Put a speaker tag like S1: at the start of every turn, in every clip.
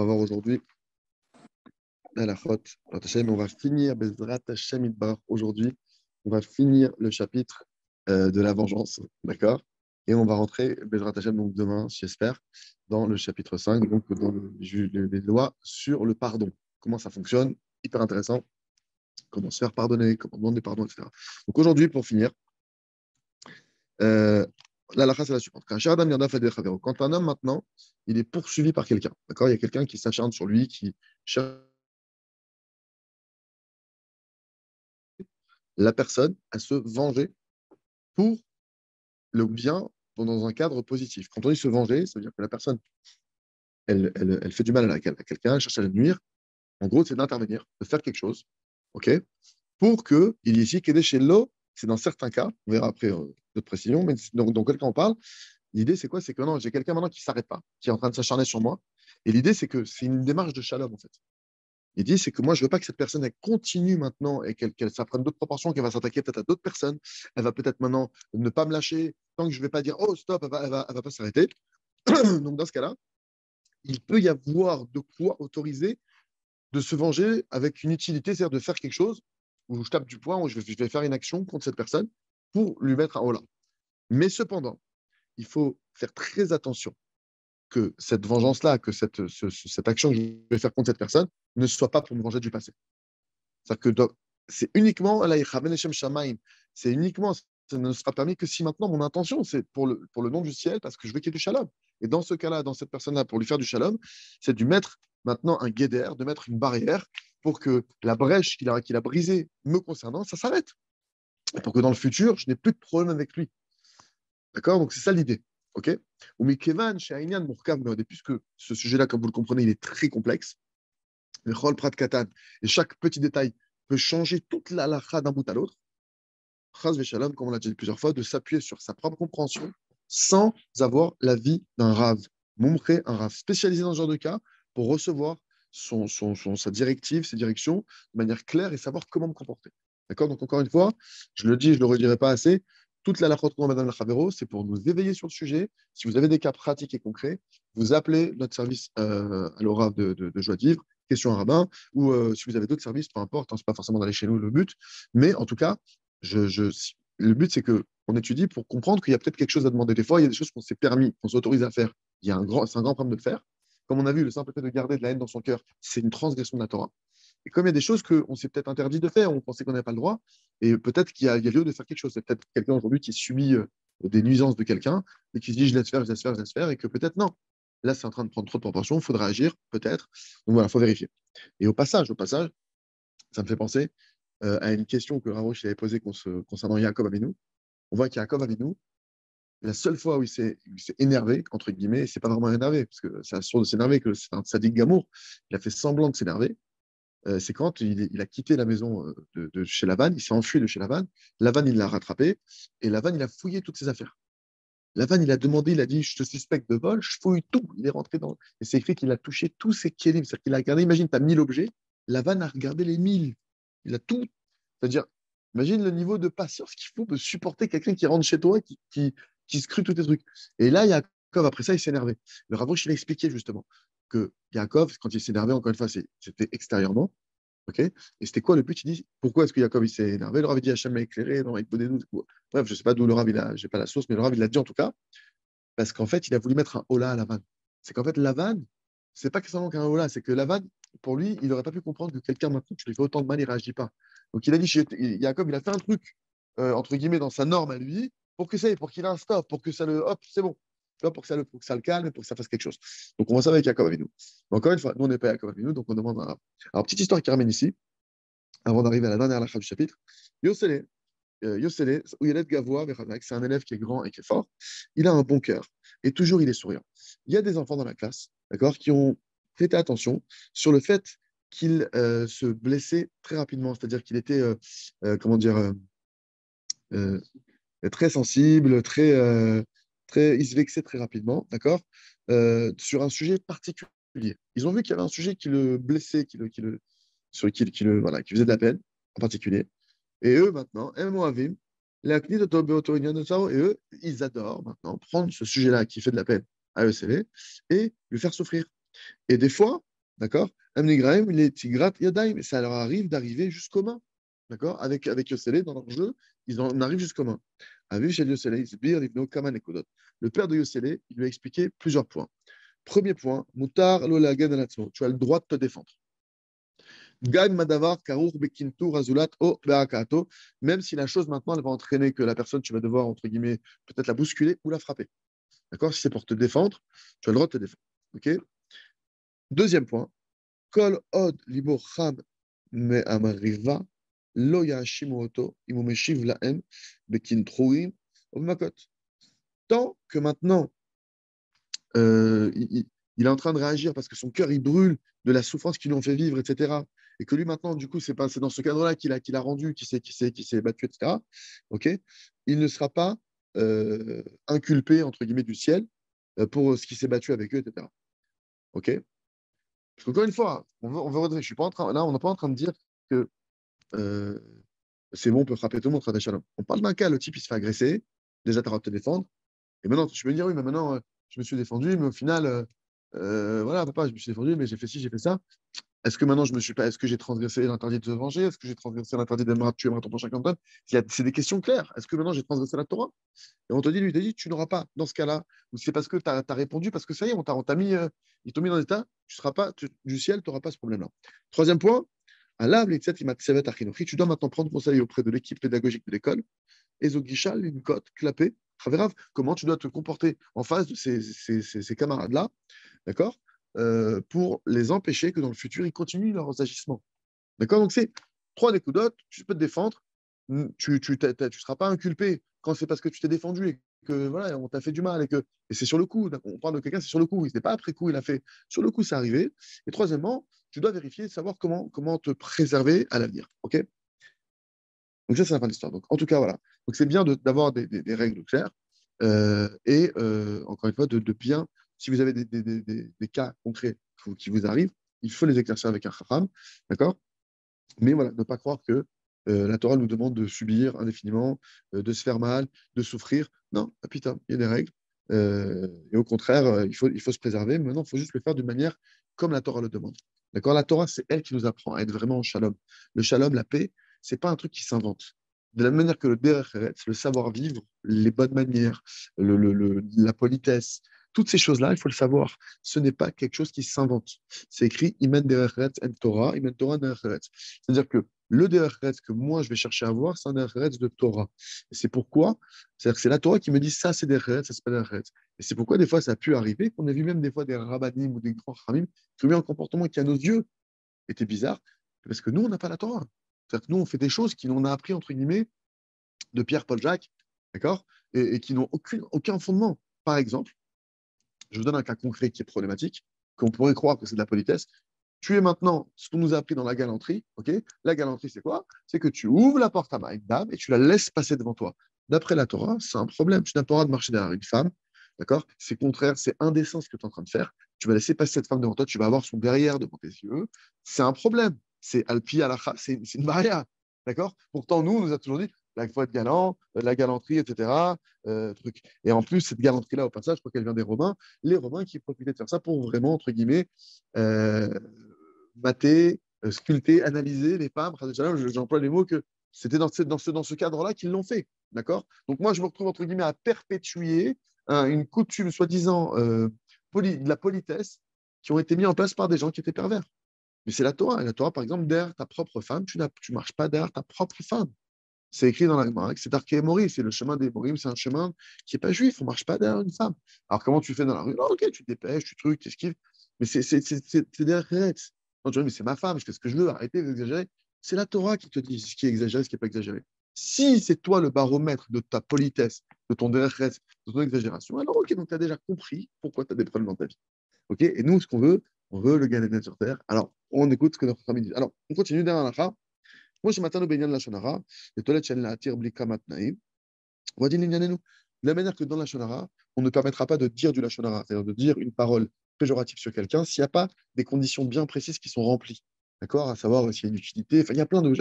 S1: va voir aujourd'hui la Halachot. On va finir Bezrat Hashem Yitbarach aujourd'hui. On va finir le chapitre de la vengeance, d'accord? Et on va rentrer Bezrat Hashem donc demain, j'espère, dans le chapitre 5, donc dans les lois sur le pardon. Comment ça fonctionne? Hyper intéressant. Comment se faire pardonner, comment demander pardon, etc. Donc aujourd'hui, pour finir, euh, la halakha, c'est la suivante. Quand un homme maintenant, il est poursuivi par quelqu'un, d'accord? Il y a quelqu'un qui s'acharne sur lui, qui cherche la personne à se venger pour le bien dans un cadre positif. Quand on dit se venger, ça veut dire que la personne, elle fait du mal à quelqu'un, elle cherche à le nuire. En gros, c'est d'intervenir, de faire quelque chose, ok, pour qu'il y ait ici, qu'aider chez l'eau, c'est dans certains cas, on verra après d'autres précisions, mais donc, dans quel cas on parle, l'idée c'est quoi? C'est que non, j'ai quelqu'un maintenant qui ne s'arrête pas, qui est en train de s'acharner sur moi. Et l'idée, c'est que c'est une démarche de shalom, en fait. L'idée, c'est que moi, je ne veux pas que cette personne, elle continue maintenant et qu'elle ça prenne d'autres proportions, qu'elle va s'attaquer peut-être à d'autres personnes. Elle va peut-être maintenant ne pas me lâcher tant que je ne vais pas dire, oh, stop, elle va pas s'arrêter. Donc, dans ce cas-là, il peut y avoir de quoi autoriser de se venger avec une utilité, c'est-à-dire de faire quelque chose où je tape du poing, où je vais faire une action contre cette personne pour lui mettre un holà. Mais cependant, il faut faire très attention que cette vengeance-là, que cette action que je vais faire contre cette personne ne soit pas pour me venger du passé. C'est-à-dire que c'est uniquement, c'est uniquement, ça ne sera permis que si maintenant mon intention, c'est pour le nom du ciel, parce que je veux qu'il y ait du shalom. Et dans ce cas-là, dans cette personne-là, pour lui faire du shalom, c'est de mettre maintenant un guéder, de mettre une barrière pour que la brèche qu'il a brisée me concernant, ça s'arrête. Et pour que dans le futur, je n'ai plus de problème avec lui. D'accord? Donc c'est ça l'idée. OK? Ou Mikevan, chez Aïnian, Mourkav, puisque ce sujet-là, comme vous le comprenez, il est très complexe. Et chaque petit détail peut changer toute la halakha d'un bout à l'autre. Chaz Veshalom, comme on l'a dit plusieurs fois, de s'appuyer sur sa propre compréhension sans avoir l'avis d'un Rav. Mumche, un Rav spécialisé dans ce genre de cas, pour recevoir sa directive, ses directions de manière claire et savoir comment me comporter. D'accord? Donc, encore une fois, je le dis, je ne le redirai pas assez. Toute la halachot qu'on Madame la Chavero, c'est pour nous éveiller sur le sujet. Si vous avez des cas pratiques et concrets, vous appelez notre service à l'ORAV de joie de vivre, question à rabbin, ou si vous avez d'autres services, peu importe, hein, ce n'est pas forcément d'aller chez nous le but, mais en tout cas, le but, c'est qu'on étudie pour comprendre qu'il y a peut-être quelque chose à demander. Des fois, il y a des choses qu'on s'est permis, qu'on s'autorise à faire. C'est un grand problème de le faire. Comme on a vu, le simple fait de garder de la haine dans son cœur, c'est une transgression de la Torah. Et comme il y a des choses qu'on s'est peut-être interdit de faire, on pensait qu'on n'avait pas le droit, et peut-être qu'il y a lieu de faire quelque chose. C'est peut-être quelqu'un aujourd'hui qui subit des nuisances de quelqu'un et qui se dit je laisse faire, je laisse faire, je laisse faire, et que peut-être non. Là, c'est en train de prendre trop de proportions, il faudra agir, peut-être. Donc voilà, il faut vérifier. Et au passage, ça me fait penser à une question que Rarouche avait posée concernant Yaakov Avinu. On voit qu'Yaakov Avinu, la seule fois où il s'est énervé, entre guillemets, c'est pas vraiment énervé, parce que c'est sûr de s'énerver, que c'est un sadique Gamour, il a fait semblant de s'énerver, c'est quand il a quitté la maison de chez Lavan, il s'est enfui de chez Lavan, Lavan il l'a rattrapé, et Lavan il a fouillé toutes ses affaires. Lavan il a demandé, il a dit, je te suspecte de vol, je fouille tout, il est rentré dans... Et c'est écrit qu'il a touché tous ses kélim, c'est-à-dire qu'il a regardé, imagine, tu as 1000 objets, Lavan a regardé les 1000, il a tout, c'est-à-dire, imagine le niveau de patience qu'il faut de supporter quelqu'un qui rentre chez toi, qui scrute tous tes trucs. Et là, Yaakov, après ça, il s'est énervé. Le Ravouch, il a expliqué justement que Yaakov, quand il s'est énervé, encore une fois, c'était extérieurement. Ok. Et c'était quoi le but? Il dit pourquoi est-ce que Yaakov il s'est énervé? Le Rav il dit Hachem m'a éclairé, non, avec des doutes. Bref, je ne sais pas d'où le Rav il a, j'ai pas la source, mais le Rav il l'a dit en tout cas, parce qu'en fait, il a voulu mettre un hola à Lavan. C'est qu'en fait, Lavan, c'est pas seulement qu'un hola, c'est que Lavan, pour lui, il n'aurait pas pu comprendre que quelqu'un maintenant, tu lui fais autant de mal, il ne réagit pas. Donc il a dit, Jacob, il a fait un truc, entre guillemets, dans sa norme à lui, pour que ça y est, pour qu'il ait un stop, pour que ça le. Hop, c'est bon. Tu vois, pour que ça le calme et pour que ça fasse quelque chose. Donc on va ça avec Jacob avec nous. Mais encore une fois, nous, on n'est pas Jacob avec nous, donc on demande un. Alors, petite histoire qui ramène ici, avant d'arriver à la dernière lacha du chapitre. Yossele, Yossele, Ouyelet Gavoa, c'est un élève qui est grand et qui est fort. Il a un bon cœur et toujours il est souriant. Il y a des enfants dans la classe, d'accord, qui ont prêté attention sur le fait qu'il se blessait très rapidement, c'est-à-dire qu'il était, comment dire, euh, très sensible, il se vexait très rapidement, d'accord, sur un sujet particulier. Ils ont vu qu'il y avait un sujet qui le blessait, voilà, qui faisait de la peine, en particulier. Et eux, maintenant, et eux, ils adorent maintenant prendre ce sujet-là qui fait de la peine à ECV et le faire souffrir. Et des fois, d'accord? Amnigraim, les tigrat yadaim, ça leur arrive d'arriver jusqu'aux mains, d'accord? Avec Yoselé, dans leur jeu, ils en arrivent jusqu'aux mains. Aviv chez Yoselé, Isbir, Livno, Kaman et Kodot. Le père de Yoselé, il lui a expliqué plusieurs points. Premier point, Mutar lo lagen alatzmo, tu as le droit de te défendre. Gag madavar karour bekintu razulat o beakato, même si la chose maintenant, elle va entraîner que la personne, tu vas devoir, entre guillemets, peut-être la bousculer ou la frapper. D'accord? Si c'est pour te défendre, tu as le droit de te défendre. OK? Deuxième point, Kol od libo cham me amariva lo yashimu oto imu meshiv laem bekintruim o makot. Tant que maintenant, il est en train de réagir parce que son cœur, il brûle de la souffrance qu'ils lui ont fait vivre, etc. Et que lui, maintenant, du coup, c'est dans ce cadre-là qu'il a rendu, qu'il s'est battu, etc. OK? Il ne sera pas inculpé, entre guillemets, du ciel pour ce qui s'est battu avec eux, etc. OK? Parce qu'encore une fois, je suis pas en train, là, on n'est pas en train de dire que euh, c'est bon, on peut frapper tout le monde, Khadesh Shalom. On parle d'un cas, le type, il se fait agresser, déjà, tu as le droit de te défendre. Et maintenant, tu peux me dire, oui, mais maintenant, je me suis défendu, mais au final, voilà, papa, je me suis défendu, mais j'ai fait ci, j'ai fait ça. Est-ce que maintenant, je me suis pas, est-ce que j'ai transgressé l'interdit de se venger? Est-ce que j'ai transgressé l'interdit d'aimer tuer ton prochain comme toi? C'est des questions claires. Est-ce que maintenant, j'ai transgressé la Torah? Et on te dit, lui, il te dit, tu n'auras pas, dans ce cas-là, ou c'est parce que tu as, répondu, parce que ça y est, on t'a mis, ils t'ont mis dans l'état, tu seras pas, du ciel, tu n'auras pas ce problème-là. Troisième point, à l'âme, tu dois maintenant prendre conseil auprès de l'équipe pédagogique de l'école Ezogisha, une cote, clapé, comment tu dois te comporter en face de ces camarades-là, d'accord, pour les empêcher que dans le futur, ils continuent leurs agissements. D'accord? Donc, c'est trois découdottes, tu peux te défendre, tu ne seras pas inculpé quand c'est parce que tu t'es défendu et que voilà, on t'a fait du mal et c'est sur le coup, on parle de quelqu'un, c'est sur le coup, il n'est pas après coup, il a fait sur le coup, c'est arrivé. Et troisièmement, tu dois vérifier, savoir comment te préserver à l'avenir. OK? Donc ça, c'est la fin de l'histoire. Donc en tout cas, voilà. Donc c'est bien d'avoir des règles claires encore une fois, de bien, si vous avez des cas concrets qui vous arrivent, il faut les éclaircir avec un chacham, d'accord? Mais voilà, ne pas croire que la Torah nous demande de subir indéfiniment, de se faire mal, de souffrir. Non, putain, il y a des règles. Et au contraire, il faut se préserver. Mais maintenant, il faut juste le faire d'une manière comme la Torah le demande. D'accord? La Torah, c'est elle qui nous apprend à être vraiment en shalom. Le shalom, la paix, c'est pas un truc qui s'invente. De la même manière que le derech eretz, le savoir-vivre, les bonnes manières, la politesse, toutes ces choses-là, il faut le savoir. Ce n'est pas quelque chose qui s'invente. C'est écrit Imen derech eretz en Torah, Imen Torah derech eretz. C'est-à-dire que le derech eretz que moi je vais chercher à avoir, c'est un derech eretz de Torah. Et c'est pourquoi, c'est-à-dire que c'est la Torah qui me dit ça c'est derech eretz, ça c'est pas derech eretz. Et c'est pourquoi des fois ça a pu arriver qu'on a vu même des fois des rabbanim ou des grands ramim qui ont eu un comportement qui à nos yeux était bizarre, parce que nous on n'a pas la Torah. C'est-à-dire que nous on fait des choses qui l'on a appris entre guillemets de Pierre, Paul, Jacques, d'accord, et qui n'ont aucun fondement. Par exemple, je vous donne un cas concret qui est problématique, qu'on pourrait croire que c'est de la politesse. Tu es maintenant ce qu'on nous a appris dans la galanterie. Ok, la galanterie, c'est quoi? C'est que tu ouvres la porte à une dame et tu la laisses passer devant toi. D'après la Torah, c'est un problème. Tu n'as pas le droit de marcher derrière une femme. D'accord? C'est contraire, c'est indécent ce que tu es en train de faire. Tu vas laisser passer cette femme devant toi, tu vas avoir son derrière devant tes yeux. C'est un problème. C'est alpi alacha, c'est une barrière. D'accord? Pourtant, nous, on nous a toujours dit la faut être galant, la galanterie, etc. Truc. Et en plus, cette galanterie-là, au passage, je crois qu'elle vient des Romains. Les Romains qui profitaient de faire ça pour vraiment, entre guillemets, euh, mater, sculpter, analyser les femmes. J'emploie les mots que c'était dans ce cadre-là qu'ils l'ont fait. D'accord? Donc moi, je me retrouve, entre guillemets, à perpétuer une coutume soi-disant de la politesse qui ont été mis en place par des gens qui étaient pervers. Mais c'est la Torah. Et la Torah, par exemple, derrière ta propre femme, tu ne marches pas derrière ta propre femme. C'est écrit dans la Gemara, c'est Darkei Morim, c'est le chemin des Morim, c'est un chemin qui n'est pas juif, on ne marche pas derrière une femme. Alors comment tu fais dans la rue? Non, ok, tu te dépêches, tu trucs, tu esquives, mais c'est derrière Eretz. Non, tu dis, mais c'est ma femme, je fais ce que je veux, arrêtez d'exagérer. C'est la Torah qui te dit ce qui est exagéré, ce qui n'est pas exagéré. Si c'est toi le baromètre de ta politesse, de ton derech eretz, de ton exagération, alors ok, donc tu as déjà compris pourquoi tu as des problèmes dans ta vie. Ok? Et nous, ce qu'on veut, on veut le Gan Eden sur terre. Alors, on écoute ce que notre famille dit. Alors, on continue derrière la moi, je m'attends au Benyan la Shonara, les toilettes, elles l'attirent blika matnaïm. On va dire de la manière que dans la Shonara, on ne permettra pas de dire du Lachonara, c'est-à-dire de dire une parole péjorative sur quelqu'un s'il n'y a pas des conditions bien précises qui sont remplies. D'accord? À savoir s'il y a une utilité. Enfin, il y a plein de.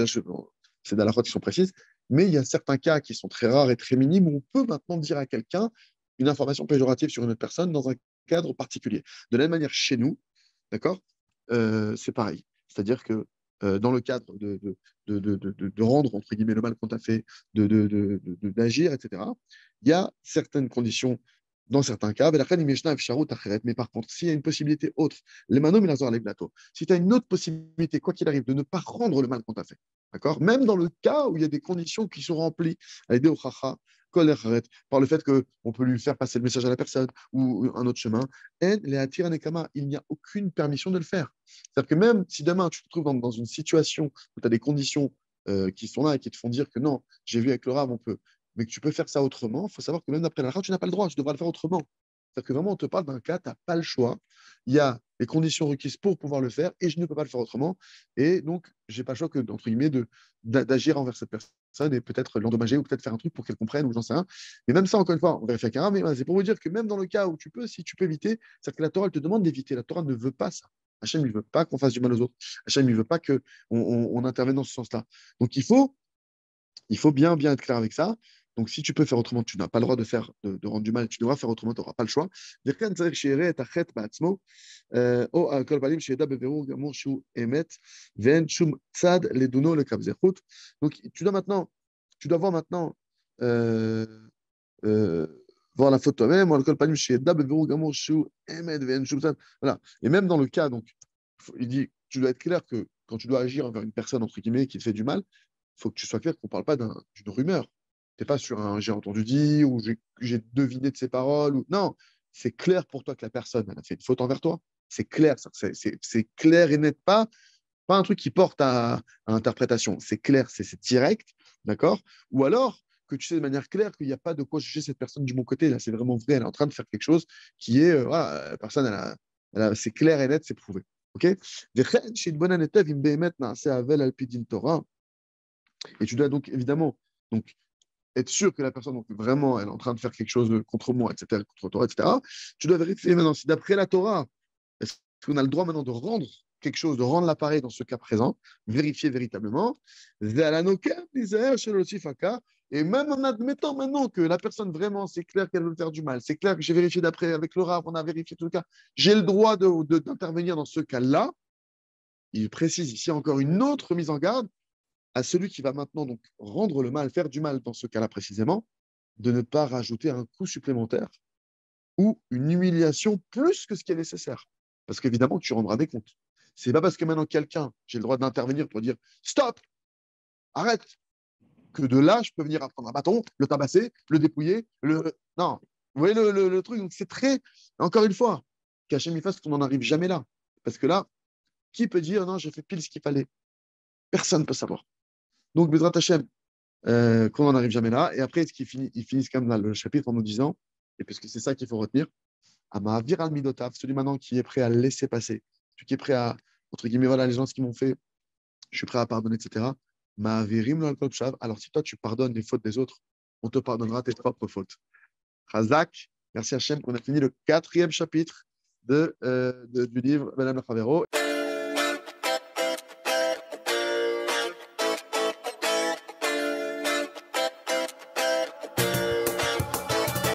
S1: C'est dans la qui sont précises, mais il y a certains cas qui sont très rares et très minimes où on peut maintenant dire à quelqu'un une information péjorative sur une autre personne dans un cadre particulier. De la même manière, chez nous, d'accord? c'est pareil. C'est-à-dire que dans le cadre de rendre, entre guillemets, le mal qu'on t'a fait, d'agir, etc., il y a certaines conditions dans certains cas. Mais par contre, s'il y a une possibilité autre, les manos, si tu as une autre possibilité, quoi qu'il arrive, de ne pas rendre le mal qu'on t'a fait, d'accord? Même dans le cas où il y a des conditions qui sont remplies, par le fait qu'on peut lui faire passer le message à la personne ou un autre chemin, il n'y a aucune permission de le faire. C'est-à-dire que même si demain tu te trouves dans une situation où tu as des conditions qui sont là et qui te font dire que non, j'ai vu avec le rave, on peut, mais que tu peux faire ça autrement, il faut savoir que même après la rave, tu n'as pas le droit, tu devras le faire autrement. C'est-à-dire que vraiment, on te parle d'un cas, tu n'as pas le choix. Il y a les conditions requises pour pouvoir le faire et je ne peux pas le faire autrement. Et donc, je n'ai pas le choix que, entre guillemets, d'agir envers cette personne et peut-être l'endommager ou peut-être faire un truc pour qu'elle comprenne ou j'en sais rien. Mais même ça, encore une fois, on vérifie avec un rave, mais voilà, c'est pour vous dire que même dans le cas où tu peux, si tu peux éviter, c'est-à-dire que la Torah, elle te demande d'éviter. La Torah ne veut pas ça. Hachem, il ne veut pas qu'on fasse du mal aux autres. Hachem, il ne veut pas qu'on intervienne dans ce sens-là. Donc, il faut bien être clair avec ça. Donc, si tu peux faire autrement, tu n'as pas le droit de rendre du mal, tu devras faire autrement, tu n'auras pas le choix. Donc, tu dois voir maintenant, euh, euh, voir la faute toi-même. Voilà. Et même dans le cas, donc, il dit, tu dois être clair que quand tu dois agir envers une personne, entre guillemets, qui te fait du mal, il faut que tu sois clair qu'on ne parle pas d'une rumeur. Tu n'es pas sur un j'ai entendu dire ou j'ai deviné de ses paroles. Non, c'est clair pour toi que la personne elle a fait une faute envers toi. C'est clair, c'est clair et net, pas un truc qui porte à interprétation. C'est clair, c'est direct, d'accord? Ou alors que tu sais de manière claire qu'il n'y a pas de quoi juger cette personne du bon côté. Là, c'est vraiment vrai, elle est en train de faire quelque chose qui est, voilà, la personne, c'est clair et net, c'est prouvé. OK? Et tu dois donc évidemment donc, être sûr que la personne, donc, vraiment, elle est en train de faire quelque chose contre moi, etc., contre toi, etc. Tu dois vérifier maintenant si d'après la Torah, est-ce qu'on a le droit maintenant de rendre quelque chose, de rendre l'appareil dans ce cas présent, vérifier véritablement. Et même en admettant maintenant que la personne vraiment, c'est clair qu'elle veut faire du mal, c'est clair que j'ai vérifié d'après avec le rap, on a vérifié tout le cas, j'ai le droit d'intervenir dans ce cas-là. Il précise ici encore une autre mise en garde à celui qui va maintenant donc rendre le mal, faire du mal dans ce cas-là précisément, de ne pas rajouter un coût supplémentaire ou une humiliation plus que ce qui est nécessaire. Parce qu'évidemment, tu rendras des comptes. C'est pas parce que maintenant quelqu'un, j'ai le droit d'intervenir pour dire stop, arrête, que de là, je peux venir prendre un bâton, le tabasser, le dépouiller, Non, vous voyez le truc. Donc c'est très, encore une fois, qu'Hachem fasse qu'on n'en arrive jamais là. Parce que là, qui peut dire non, j'ai fait pile ce qu'il fallait? Personne ne peut savoir. Donc, Bezrat Hachem, qu'on n'en arrive jamais là. Et après, ils finissent comme dans le chapitre en nous disant, et parce que c'est ça qu'il faut retenir, Amavir al midotav, celui maintenant qui est prêt à laisser passer, celui qui est prêt à, entre guillemets, voilà, les gens ce qu'ils m'ont fait, je suis prêt à pardonner, etc. Ma'avirim lo al kol pshav. Alors, si toi, tu pardonnes les fautes des autres, on te pardonnera tes propres fautes. Chazak, merci Hachem, qu'on a fini le 4e chapitre du livre Madame Lafavero.